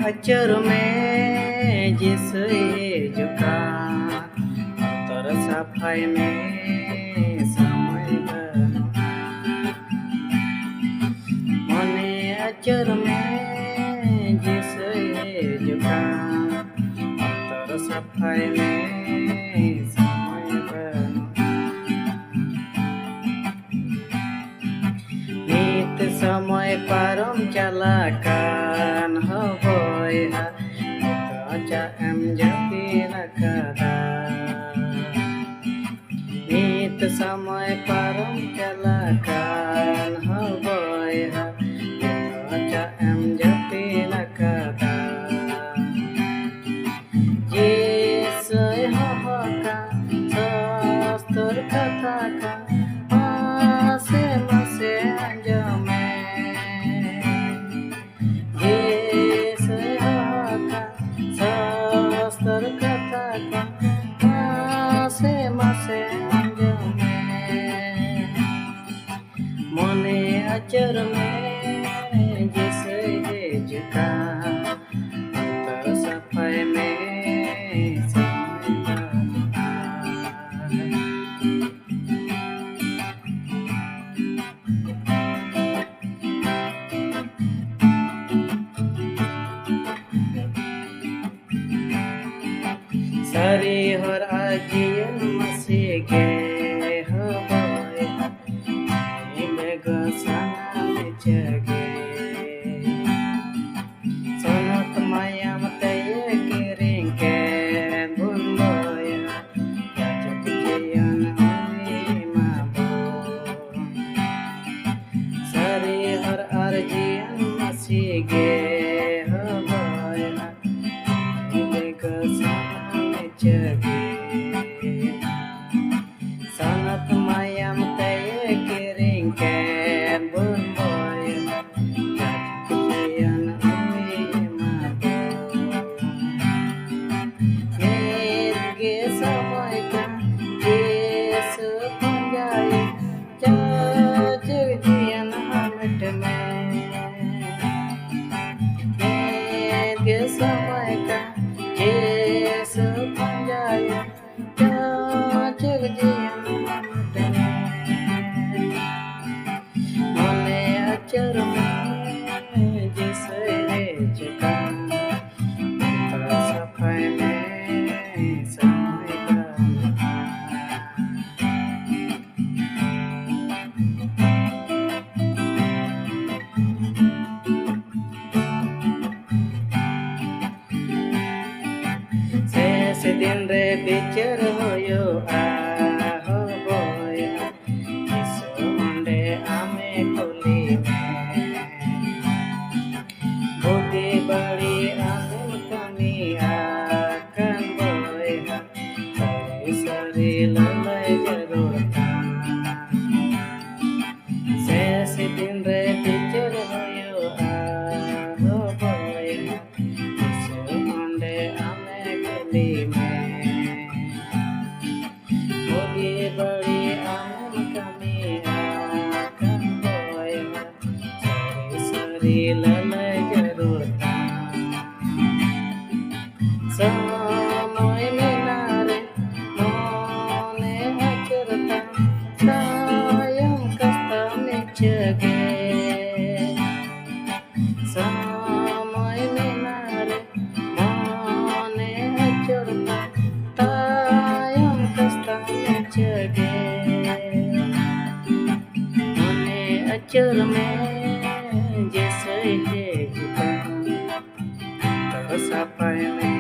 अचर में जिसे झुका तर सफाई में समय मने अचर में जिसे झुका तर सफाई में समय नित समय पारम चलाkan hoboy ha aja em japin kada नित समय पारम चलाkan hoboy ha aja em japin kada jisai hoka sastur kataka mase anjame मने अचर में जिसे झुका तर सफाई में सरी हर आजियन masih ke hoboy sana mejage sanat mayam taye kiring ken bun boy jajak jian ami mabo sari har arjian masih ge hoboy mega sana mejage sanat mayam taye kiring ken bun boy kajian ami mabo nirge samay ka yesu panjay jajjian amit mein nirge samay ka yesu panjay jajjian अचर में जिसे झुका तर सफाई में समय से दिन रे बिचर होयो आहो बोय इसो मंडे आमे कुली बुद्धि बड़ी आमिल कमी आkan boy सरी ललय जरूरता से दिन रे बिचर होयो आहो बोय इसो मंडे आमे कुली बुद्धि बड़ी आमिल कमी आkan boy सरी ललय जरूरता समय मिलारे मोने अचरता sayang kasta mejage समय मिलारे मोने अचरता sayang kasta mejage मने अचर में जैसे झुका तर सफाई में